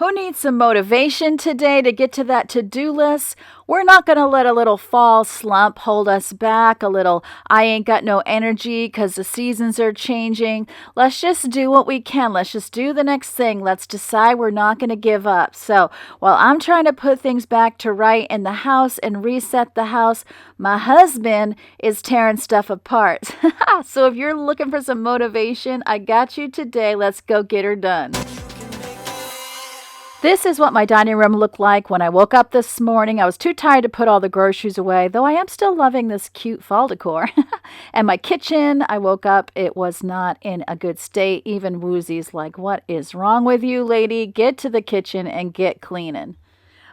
Who needs some motivation today to get to that to-do list? We're not going to let a little fall slump hold us back, a little I ain't got no energy because the seasons are changing. Let's just do what we can. Let's just do the next thing. Let's decide we're not going to give up. So while I'm trying to put things back to right in the house and reset the house, my husband is tearing stuff apart. So if you're looking for some motivation, I got you today. Let's go get her done. This is what my dining room looked like when I woke up this morning. I was too tired to put all the groceries away, though I am still loving this cute fall decor. And my kitchen, I woke up, it was not in a good state. Even Woozy's like, what is wrong with you, lady? Get to the kitchen and get cleaning.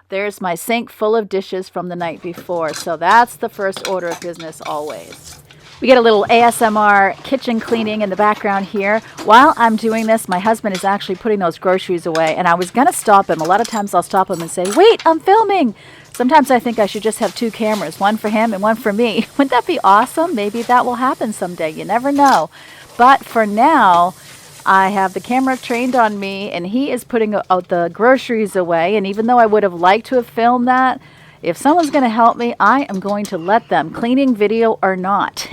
There's my sink full of dishes from the night before, so that's the first order of business always. We get a little ASMR kitchen cleaning in the background here. While I'm doing this, my husband is actually putting those groceries away, and I was going to stop him. A lot of times I'll stop him and say, wait, I'm filming. Sometimes I think I should just have two cameras, one for him and one for me. Wouldn't that be awesome? Maybe that will happen someday. You never know. But for now, I have the camera trained on me, and he is putting the groceries away. And even though I would have liked to have filmed that, if someone's going to help me, I am going to let them, cleaning video or not.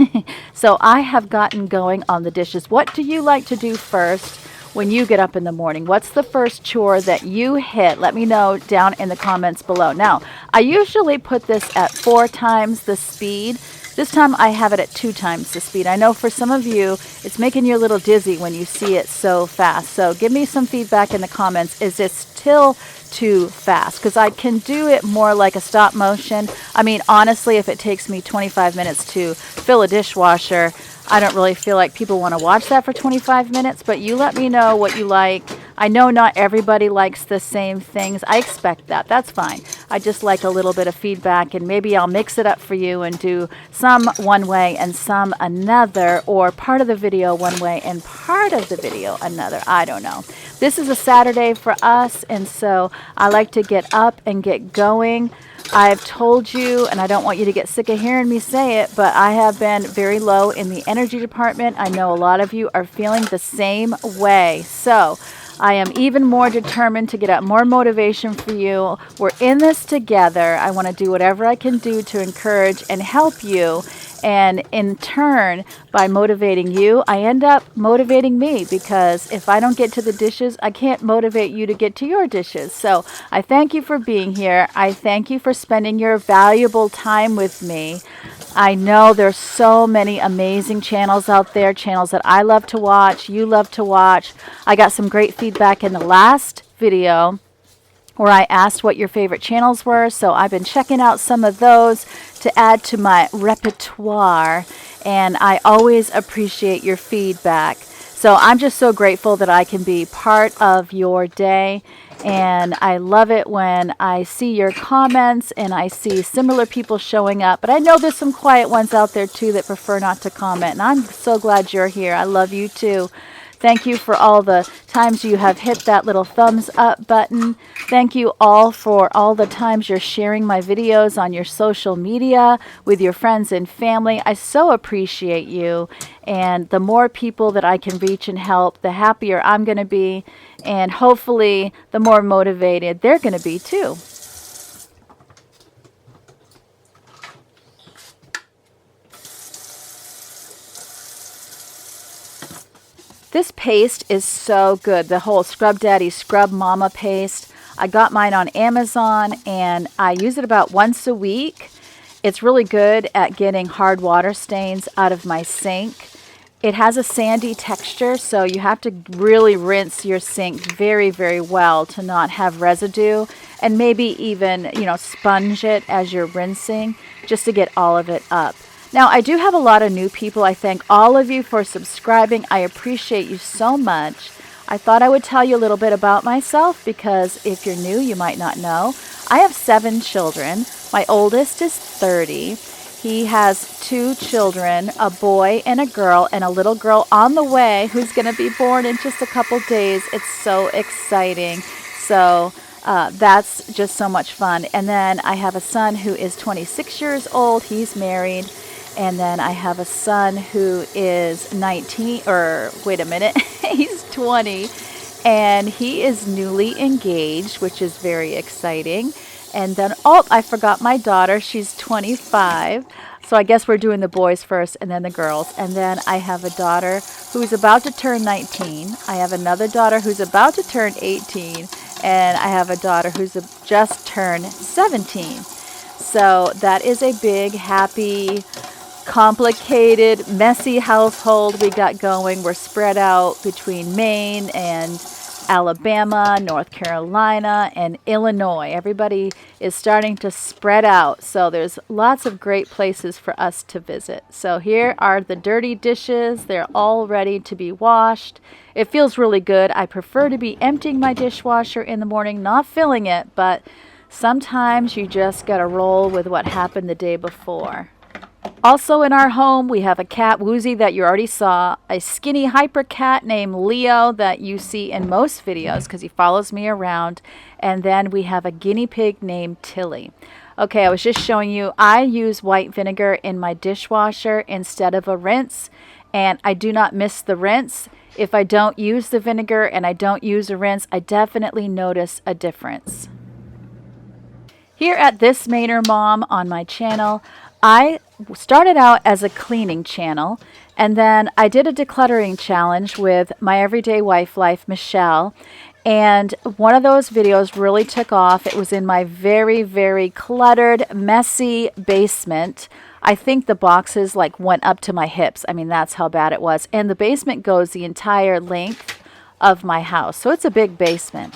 So I have gotten going on the dishes. What do you like to do first when you get up in the morning? What's the first chore that you hit? Let me know down in the comments below. Now, I usually put this at 4 times the speed. This time I have it at 2 times the speed. I know for some of you, it's making you a little dizzy when you see it so fast. So give me some feedback in the comments. Is this still too fast? Because I can do it more like a stop motion. I mean, honestly, if it takes me 25 minutes to fill a dishwasher, I don't really feel like people want to watch that for 25 minutes, but you let me know what you like. I know not everybody likes the same things. I expect that. That's fine. I just like a little bit of feedback, and maybe I'll mix it up for you and do some one way and some another, or part of the video one way and part of the video another. I don't know. This is a Saturday for us, and so I like to get up and get going. I've told you, and I don't want you to get sick of hearing me say it, but I have been very low in the energy department. I know a lot of you are feeling the same way. So I am even more determined to get out more motivation for you. We're in this together. I want to do whatever I can do to encourage and help you. And in turn, by motivating you, I end up motivating me, because if I don't get to the dishes, I can't motivate you to get to your dishes. So I thank you for being here. I thank you for spending your valuable time with me. I know there's so many amazing channels out there, channels that I love to watch, you love to watch. I got some great feedback in the last video where I asked what your favorite channels were. So I've been checking out some of those to add to my repertoire, and I always appreciate your feedback. So I'm just so grateful that I can be part of your day, and I love it when I see your comments and I see similar people showing up. But I know there's some quiet ones out there too that prefer not to comment, and I'm so glad you're here. I love you too. Thank you for all the times you have hit that little thumbs up button. Thank you all for all the times you're sharing my videos on your social media with your friends and family. I so appreciate you. And the more people that I can reach and help, the happier I'm going to be. And hopefully, the more motivated they're going to be too. This paste is so good. The whole Scrub Daddy Scrub Mama paste. I got mine on Amazon, and I use it about once a week. It's really good at getting hard water stains out of my sink. It has a sandy texture, so you have to really rinse your sink very, very well to not have residue, and maybe even, sponge it as you're rinsing just to get all of it up. Now, I do have a lot of new people. I thank all of you for subscribing. I appreciate you so much. I thought I would tell you a little bit about myself, because if you're new, you might not know. I have 7 children. My oldest is 30. He has 2 children, a boy and a girl, and a little girl on the way who's going to be born in just a couple days. It's so exciting. So that's just so much fun. And then I have a son who is 26 years old. He's married. And then I have a son who is 19, or wait a minute, he's 20. and he is newly engaged, which is very exciting. And then, oh, I forgot my daughter. She's 25. So I guess we're doing the boys first and then the girls. And then I have a daughter who's about to turn 19. I have another daughter who's about to turn 18. And I have a daughter who's just turned 17. So that is a big, happy, complicated, messy household we got going. We're spread out between Maine and Alabama, North Carolina, and Illinois. Everybody is starting to spread out, so there's lots of great places for us to visit. So here are the dirty dishes. They're all ready to be washed. It feels really good. I prefer to be emptying my dishwasher in the morning, not filling it, but sometimes you just gotta roll with what happened the day before. Also in our home, we have a cat, Woozy, that you already saw, a skinny hyper cat named Leo that you see in most videos because he follows me around, and then we have a guinea pig named Tilly. Okay, I was just showing you, I use white vinegar in my dishwasher instead of a rinse, and I do not miss the rinse. If I don't use the vinegar and I don't use a rinse, I definitely notice a difference. Here at This Mainer Mom on my channel, I started out as a cleaning channel, and then I did a decluttering challenge with my everyday wife, Michelle, and one of those videos really took off. It was in my very, very cluttered, messy basement. I think the boxes like went up to my hips. I mean, that's how bad it was. And the basement goes the entire length of my house. So it's a big basement.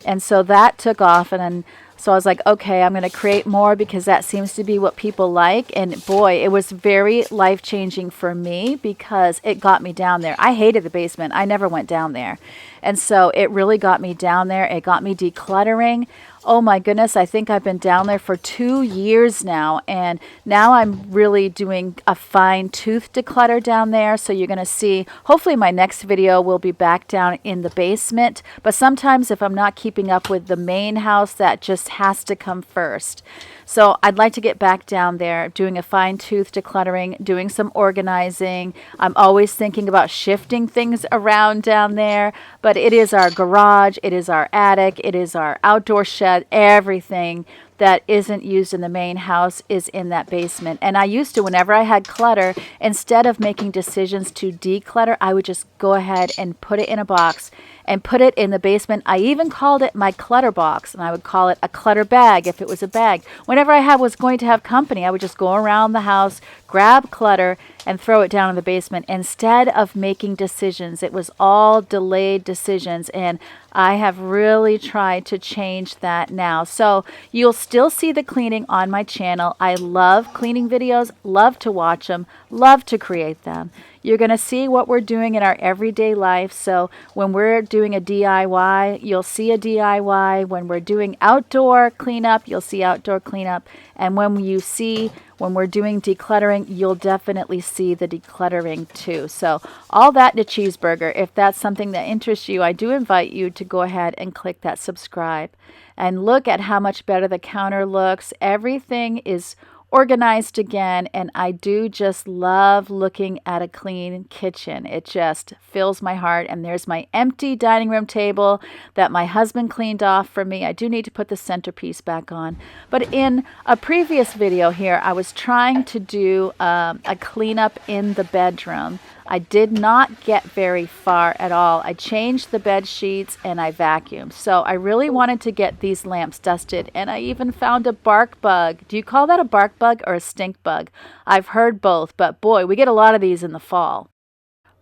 And so that took off, and then so I was like, okay, I'm going to create more because that seems to be what people like. And boy, it was very life-changing for me because it got me down there. I hated the basement. I never went down there. And so it really got me down there. It got me decluttering. Oh my goodness, I think I've been down there for 2 years now, and now I'm really doing a fine-tooth declutter down there. So you're going to see, hopefully my next video will be back down in the basement, but sometimes if I'm not keeping up with the main house, that just has to come first. So I'd like to get back down there, doing a fine-tooth decluttering, doing some organizing. I'm always thinking about shifting things around down there, but it is our garage, it is our attic, it is our outdoor shed, everything that isn't used in the main house is in that basement. And I used to, whenever I had clutter, instead of making decisions to declutter, I would just go ahead and put it in a box and put it in the basement. I even called it my clutter box, and I would call it a clutter bag if it was a bag. Whenever I was going to have company, I would just go around the house, grab clutter, and throw it down in the basement instead of making decisions. It was all delayed decisions, and I have really tried to change that now. So you'll still see the cleaning on my channel. I love cleaning videos, love to watch them, love to create them. You're going to see what we're doing in our everyday life. So when we're doing a DIY, you'll see a DIY. When we're doing outdoor cleanup, you'll see outdoor cleanup. And when we're doing decluttering, you'll definitely see the decluttering too. So all that in a cheeseburger. If that's something that interests you, I do invite you to go ahead and click that subscribe. And look at how much better the counter looks. Everything is organized again, and I do just love looking at a clean kitchen. It just fills my heart. And there's my empty dining room table that my husband cleaned off for me. I do need to put the centerpiece back on. But in a previous video here, I was trying to do a cleanup in the bedroom. I did not get very far at all. I changed the bed sheets and I vacuumed. So I really wanted to get these lamps dusted, and I even found a bark bug. Do you call that a bark bug or a stink bug? I've heard both, but boy, we get a lot of these in the fall.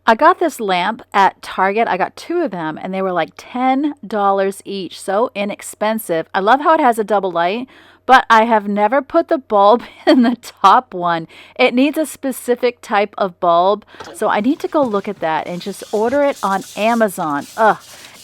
I got this lamp at Target. I got 2 of them, and they were like $10 each. So inexpensive. I love how it has a double light, but I have never put the bulb in the top one. It needs a specific type of bulb, so I need to go look at that and just order it on Amazon.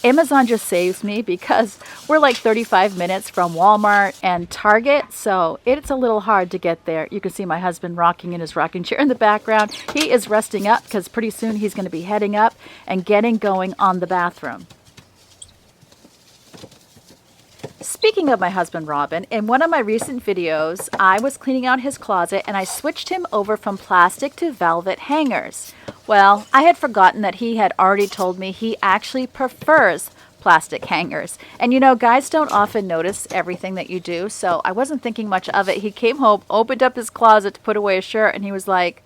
Amazon just saves me because we're like 35 minutes from Walmart and Target, so it's a little hard to get there. You can see my husband rocking in his rocking chair in the background. He is resting up because pretty soon he's going to be heading up and getting going on the bathroom. Speaking of my husband Robin, in one of my recent videos, I was cleaning out his closet and I switched him over from plastic to velvet hangers. Well, I had forgotten that he had already told me he actually prefers plastic hangers. And you know, guys don't often notice everything that you do, so I wasn't thinking much of it. He came home, opened up his closet to put away a shirt, and he was like,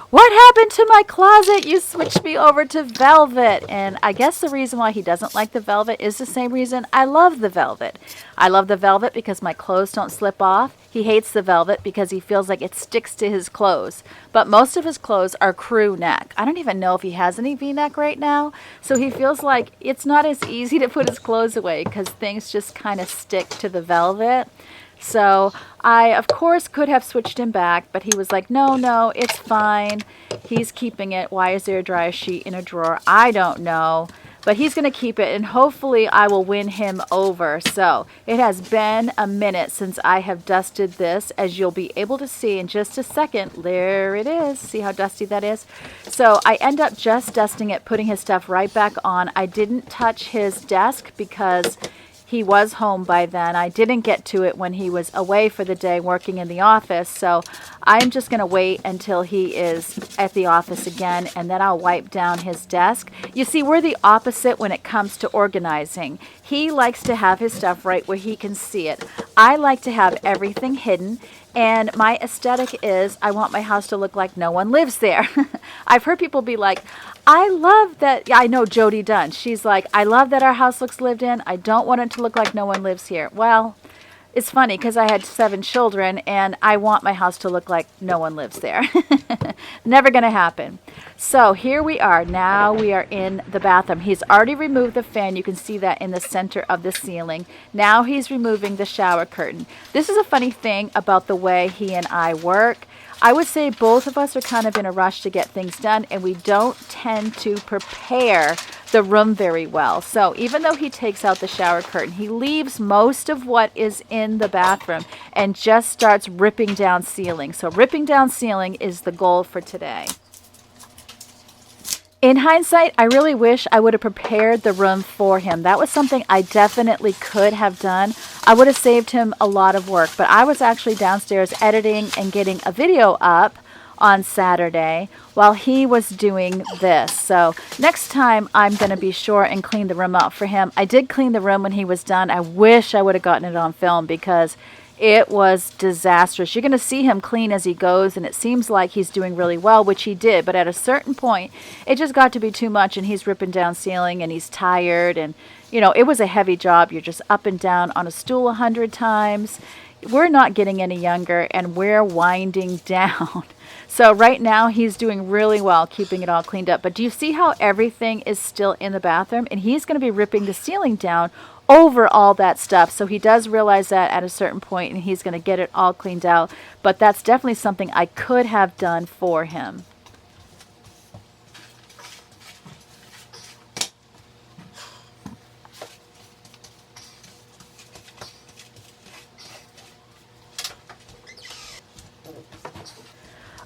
"What happened to my closet? You switched me over to velvet." And I guess the reason why he doesn't like the velvet is the same reason I love the velvet. I love the velvet because my clothes don't slip off. He hates the velvet because he feels like it sticks to his clothes. But most of his clothes are crew neck. I don't even know if he has any V-neck right now. So he feels like it's not as easy to put his clothes away because things just kind of stick to the velvet. So I, of course, could have switched him back, but he was like, no, it's fine. He's keeping it. Why is there a dryer sheet in a drawer? I don't know. But he's going to keep it, and hopefully I will win him over. So it has been a minute since I have dusted this, as you'll be able to see in just a second. There it is. See how dusty that is? So I end up just dusting it, putting his stuff right back on. I didn't touch his desk because he was home by then. I didn't get to it when he was away for the day working in the office. So I'm just going to wait until he is at the office again, and then I'll wipe down his desk. You see, we're the opposite when it comes to organizing. He likes to have his stuff right where he can see it. I like to have everything hidden. And my aesthetic is I want my house to look like no one lives there. I've heard people be like, I love that. I know Jody Dunn. She's like, I love that our house looks lived in. I don't want it to look like no one lives here. Well, it's funny because I had 7 children and I want my house to look like no one lives there. Never going to happen. So here we are. Now we are in the bathroom. He's already removed the fan. You can see that in the center of the ceiling. Now he's removing the shower curtain. This is a funny thing about the way he and I work. I would say both of us are kind of in a rush to get things done, and we don't tend to prepare the room very well. So even though he takes out the shower curtain, he leaves most of what is in the bathroom and just starts ripping down ceiling. So ripping down ceiling is the goal for today. In hindsight, I really wish I would have prepared the room for him. That was something I definitely could have done. I would have saved him a lot of work, but I was actually downstairs editing and getting a video up on Saturday while he was doing this. So next time I'm going to be sure and clean the room out for him. I did clean the room when he was done. I wish I would have gotten it on film because it was disastrous. You're going to see him clean as he goes, and it seems like he's doing really well, which he did. But at a certain point, it just got to be too much, and he's ripping down ceiling, and he's tired. And, you know, it was a heavy job. You're just up and down on a stool 100 times. We're not getting any younger, and we're winding down. So right now, he's doing really well, keeping it all cleaned up. But do you see how everything is still in the bathroom? And he's going to be ripping the ceiling down over all that stuff. So he does realize that at a certain point, and he's going to get it all cleaned out. But that's definitely something I could have done for him.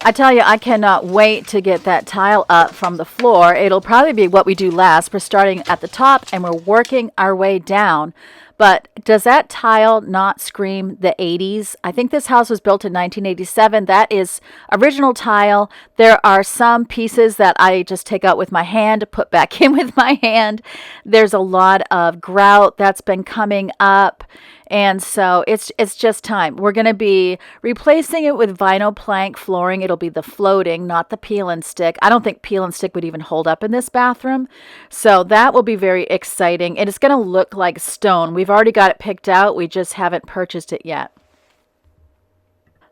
I tell you, I cannot wait to get that tile up from the floor. It'll probably be what we do last. We're starting at the top and we're working our way down. But does that tile not scream the 80s? I think this house was built in 1987. That is original tile. There are some pieces that I just take out with my hand, put back in with my hand. There's a lot of grout that's been coming up. And so it's just time. We're going to be replacing it with vinyl plank flooring. It'll be the floating, not the peel and stick. I don't think peel and stick would even hold up in this bathroom. So that will be very exciting. And it's going to look like stone. We've already got it picked out. We just haven't purchased it yet.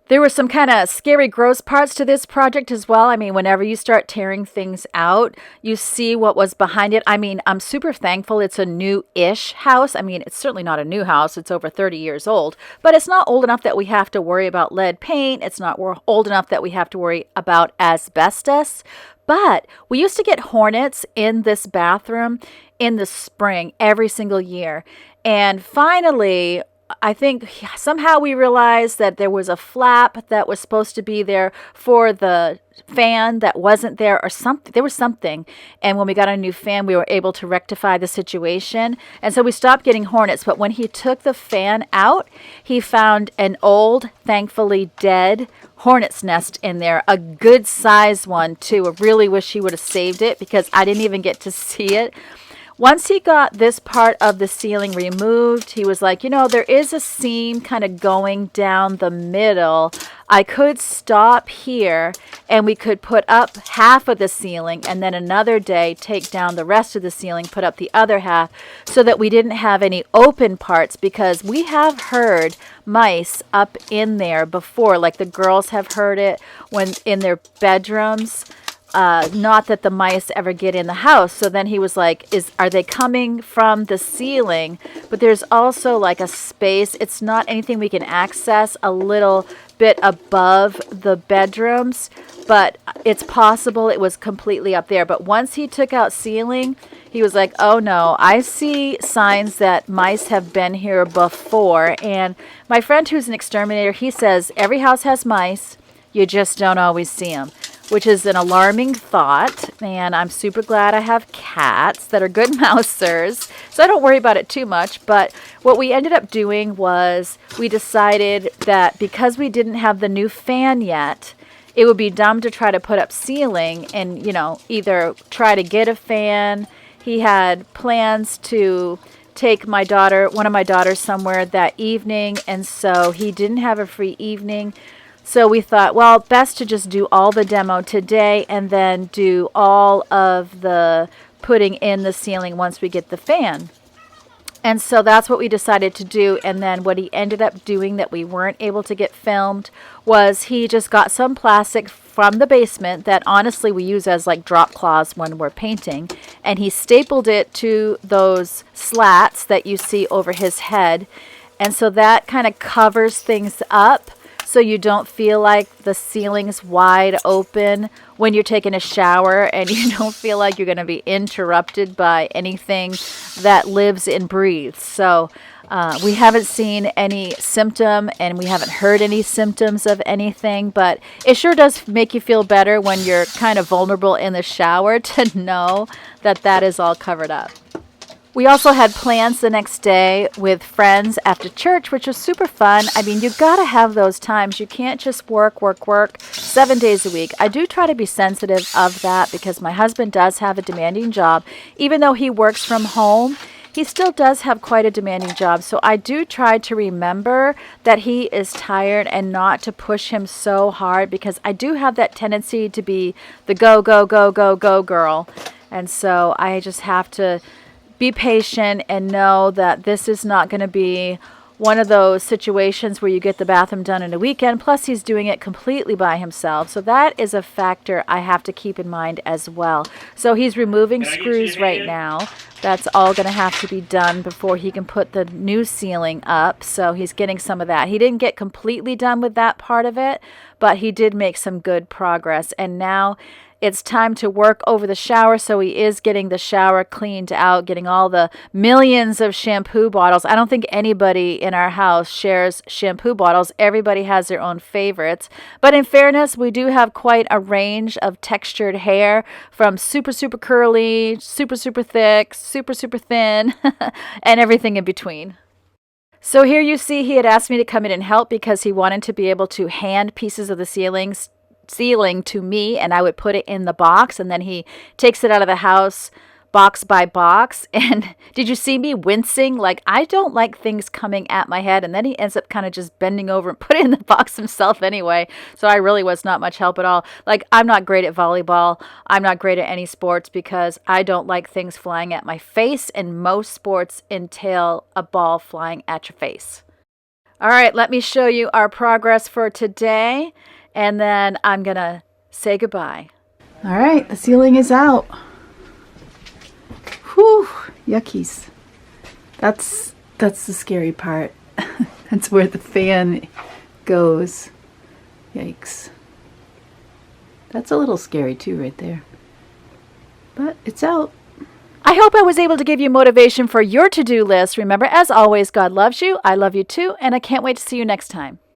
There were some kind of scary, gross parts to this project as well. I mean, whenever you start tearing things out, you see what was behind it. I mean, I'm super thankful it's a new-ish house. I mean, it's certainly not a new house. It's over 30 years old. But it's not old enough that we have to worry about lead paint. It's not old enough that we have to worry about asbestos. But we used to get hornets in this bathroom in the spring every single year. And finally, I think somehow we realized that there was a flap that was supposed to be there for the fan that wasn't there, or something. There was something. And when we got a new fan, we were able to rectify the situation. And so we stopped getting hornets. But when he took the fan out, he found an old, thankfully dead hornet's nest in there. A good sized one, too. I really wish he would have saved it because I didn't even get to see it. Once he got this part of the ceiling removed, he was like, you know, there is a seam kind of going down the middle. I could stop here and we could put up half of the ceiling and then another day take down the rest of the ceiling, put up the other half so that we didn't have any open parts, because we have heard mice up in there before. Like the girls have heard it when in their bedrooms. Not that the mice ever get in the house. So then he was like, are they coming from the ceiling? But there's also like a space. It's not anything we can access a little bit above the bedrooms, but it's possible it was completely up there. But once he took out ceiling, he was like, oh no, I see signs that mice have been here before. And my friend who's an exterminator, he says every house has mice. You just don't always see them, which is an alarming thought. And I'm super glad I have cats that are good mousers, so I don't worry about it too much. But what we ended up doing was we decided that because we didn't have the new fan yet, it would be dumb to try to put up ceiling and, you know, either try to get a fan. He had plans to take one of my daughters somewhere that evening, and so he didn't have a free evening. So we thought, well, best to just do all the demo today and then do all of the putting in the ceiling once we get the fan. And so that's what we decided to do. And then what he ended up doing that we weren't able to get filmed was he just got some plastic from the basement that honestly we use as like drop cloths when we're painting. And he stapled it to those slats that you see over his head. And so that kind of covers things up, so you don't feel like the ceiling's wide open when you're taking a shower, and you don't feel like you're going to be interrupted by anything that lives and breathes. So we haven't seen any symptom, and we haven't heard any symptoms of anything, but it sure does make you feel better when you're kind of vulnerable in the shower to know that that is all covered up. We also had plans the next day with friends after church, which was super fun. I mean, you got to have those times. You can't just work 7 days a week. I do try to be sensitive of that because my husband does have a demanding job. Even though he works from home, he still does have quite a demanding job. So I do try to remember that he is tired and not to push him so hard, because I do have that tendency to be the go, go, go, go, go girl. And so I just have to be patient and know that this is not going to be one of those situations where you get the bathroom done in a weekend. Plus, he's doing it completely by himself. So that is a factor I have to keep in mind as well. So he's removing screws right now. That's all going to have to be done before he can put the new ceiling up. So he's getting some of that. He didn't get completely done with that part of it, but he did make some good progress. And now it's time to work over the shower, so he is getting the shower cleaned out, getting all the millions of shampoo bottles. I don't think anybody in our house shares shampoo bottles. Everybody has their own favorites. But in fairness, we do have quite a range of textured hair, from super, super curly, super, super thick, super, super thin, and everything in between. So here you see he had asked me to come in and help because he wanted to be able to hand pieces of the ceiling to me, and I would put it in the box, and then he takes it out of the house box by box. And did you see me wincing? Like, I don't like things coming at my head, and then he ends up kind of just bending over and putting it in the box himself anyway. So I really was not much help at all. Like, I'm not great at volleyball. I'm not great at any sports because I don't like things flying at my face, and most sports entail a ball flying at your face. All right, let me show you our progress for today, and then I'm going to say goodbye. All right, the ceiling is out. Whew, yuckies. That's the scary part. That's where the fan goes. Yikes. That's a little scary too right there. But it's out. I hope I was able to give you motivation for your to-do list. Remember, as always, God loves you, I love you too, and I can't wait to see you next time.